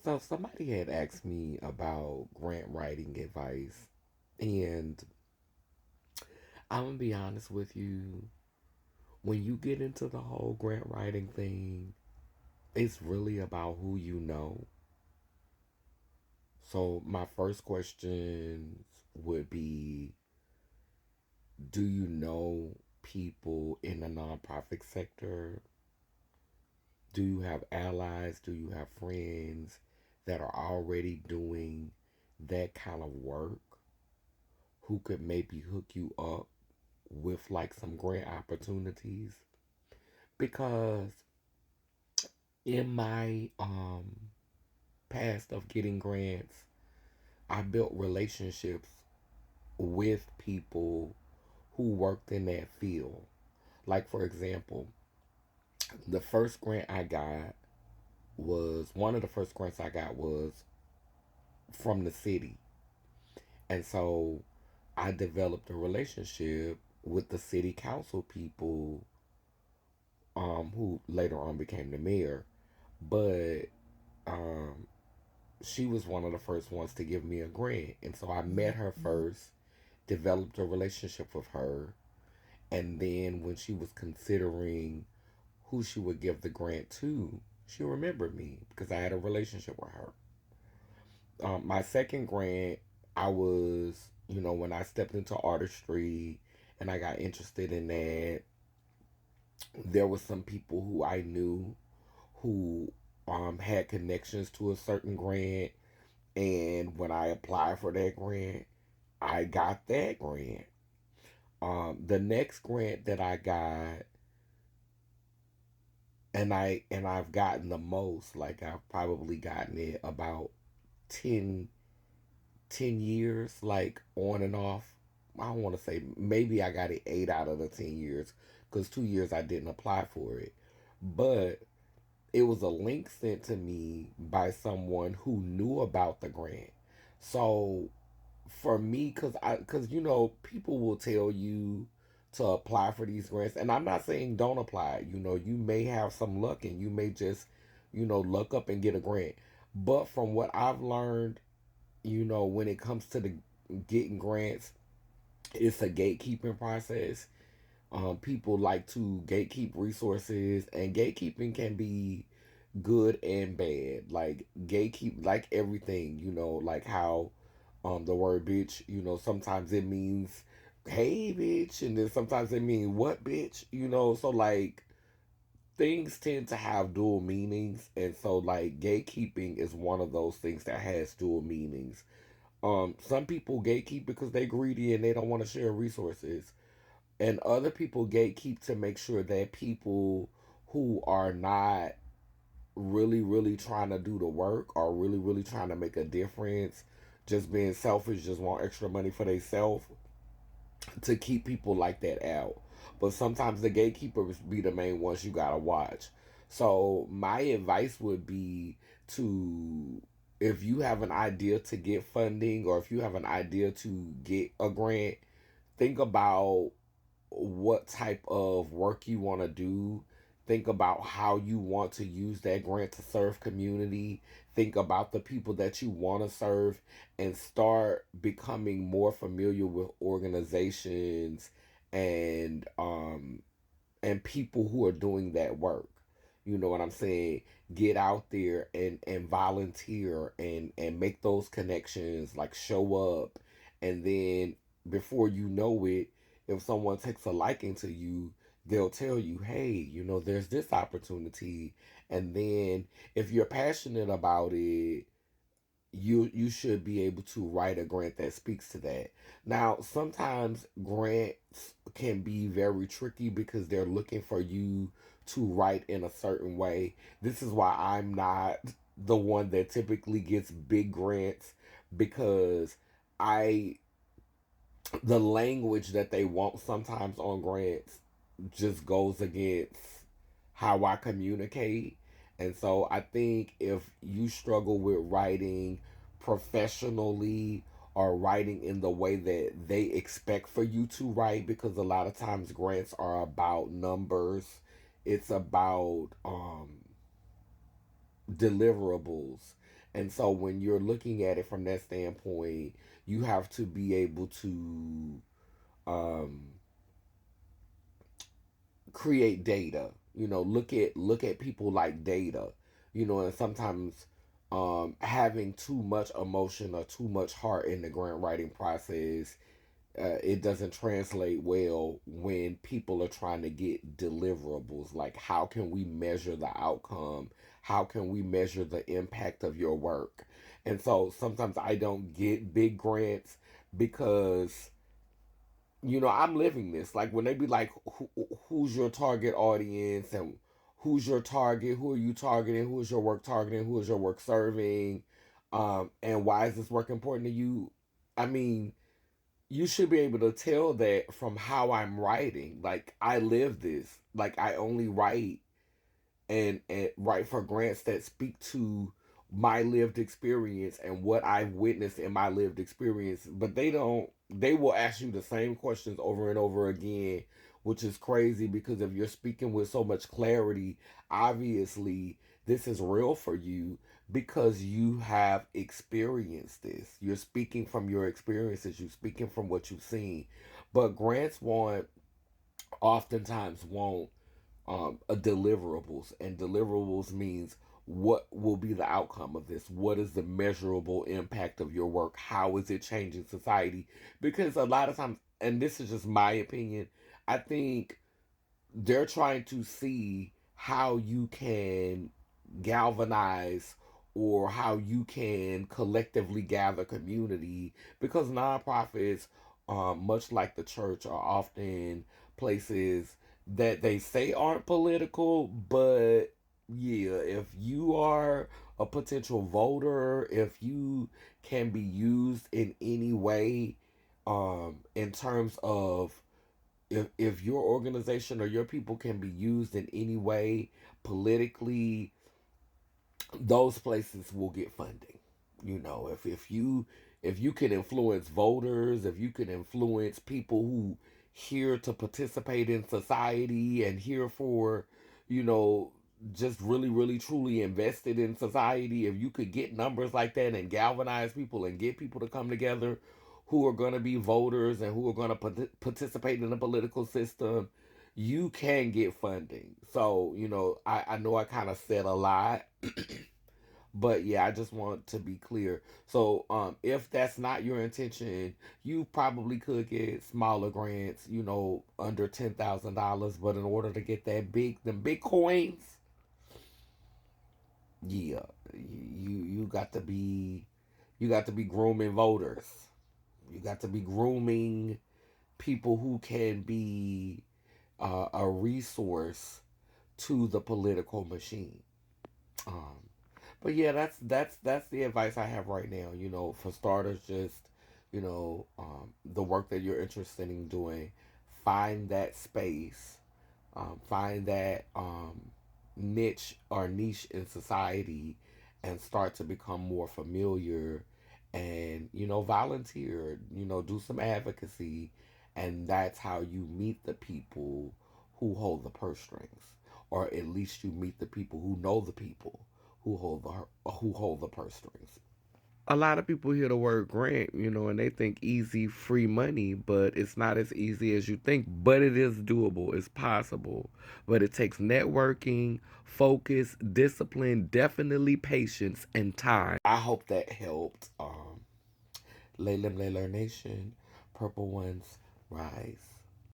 So somebody had asked me about grant writing advice, and I'm gonna be honest with you. When you get into the whole grant writing thing, it's really about who you know. So my first question would be, do you know people in the nonprofit sector? Do you have allies? Do you have friends that are already doing that kind of work who could maybe hook you up with like some grant opportunities? Because in my past of getting grants, I built relationships with people who worked in that field. Like for example, the first grant I got was one of the first grants I got was from the city. And so I developed a relationship with the city council people who later on became the mayor. But um, she was one of the first ones to give me a grant. And so I met her first, developed a relationship with her. And then when she was considering who she would give the grant to, she remembered me because I had a relationship with her. My second grant, I was, when I stepped into artistry and I got interested in that, there was some people who I knew who had connections to a certain grant. And when I applied for that grant, I got that grant. The next grant that I got, and I've gotten the most, like I've probably gotten it about 10 10 years, like on and off. I don't want to say, maybe I got it 8 out of the 10 years because 2 years I didn't apply for it. But it was a link sent to me by someone who knew about the grant. So for me, because people will tell you to apply for these grants, and I'm not saying don't apply. You may have some luck and you may just luck up and get a grant. But from what I've learned, when it comes to the getting grants, it's a gatekeeping process. People like to gatekeep resources, and gatekeeping can be good and bad. Like gatekeep, like everything, like how the word bitch, sometimes it means hey bitch, and then sometimes it means what bitch, so like things tend to have dual meanings, and so like gatekeeping is one of those things that has dual meanings. Some people gatekeep because they're greedy and they don't want to share resources, and other people gatekeep to make sure that people who are not really, really trying to do the work or really, really trying to make a difference, just being selfish, just want extra money for themselves, to keep people like that out. But sometimes the gatekeepers be the main ones you gotta watch. So my advice would be to, if you have an idea to get funding or if you have an idea to get a grant, think about what type of work you want to do. Think about how you want to use that grant to serve community. Think about the people that you want to serve, and start becoming more familiar with organizations and people who are doing that work. You know what I'm saying? Get out there and volunteer and make those connections, like show up, and then before you know it, if someone takes a liking to you, they'll tell you, hey, there's this opportunity. And then if you're passionate about it, you should be able to write a grant that speaks to that. Now, sometimes grants can be very tricky because they're looking for you to write in a certain way. This is why I'm not the one that typically gets big grants, because I the language that they want sometimes on grants just goes against how I communicate. And so I think if you struggle with writing professionally or writing in the way that they expect for you to write, because a lot of times grants are about numbers, it's about deliverables. And so when you're looking at it from that standpoint, you have to be able to um, create data. Look at people like data. And sometimes having too much emotion or too much heart in the grant writing process, it doesn't translate well when people are trying to get deliverables. Like, how can we measure the outcome? How can we measure the impact of your work? And so sometimes I don't get big grants because I'm living this. Like, when they be like, who's your target audience, and who's your target? Who are you targeting? Who is your work targeting? Who is your work serving? And why is this work important to you? I mean, you should be able to tell that from how I'm writing. Like, I live this. Like, I only write and write for grants that speak to my lived experience and what I've witnessed in my lived experience. But they will ask you the same questions over and over again, which is crazy because if you're speaking with so much clarity, obviously this is real for you because you have experienced this. You're speaking from your experiences, you're speaking from what you've seen. But grants oftentimes won't deliverables, and deliverables means what will be the outcome of this, what is the measurable impact of your work, how is it changing society? Because a lot of times, and this is just my opinion, I think they're trying to see how you can galvanize or how you can collectively gather community, because nonprofits, much like the church, are often places that they say aren't political, but yeah, if you are a potential voter, if you can be used in any way, in terms of, if your organization or your people can be used in any way politically, those places will get funding. If you can influence voters, if you can influence people who here to participate in society and here for, you know, just really, really, truly invested in society, if you could get numbers like that and galvanize people and get people to come together who are going to be voters and who are going to participate in the political system, you can get funding. So, I know I kind of said a lot, but yeah, I just want to be clear. So, if that's not your intention, you probably could get smaller grants, under $10,000. But in order to get them big coins, yeah, you got to be grooming voters. You got to be grooming people who can be a resource to the political machine. Um, But yeah, that's the advice I have right now. For starters, just the work that you're interested in doing, find that space, find that niche in society, and start to become more familiar, and volunteer. Do some advocacy, and that's how you meet the people who hold the purse strings, or at least you meet the people who know the people who hold the purse strings. A lot of people hear the word grant, and they think easy, free money, but it's not as easy as you think. But it is doable, it's possible. But it takes networking, focus, discipline, definitely patience, and time. I hope that helped. Layla Layla Nation, Purple Ones, rise.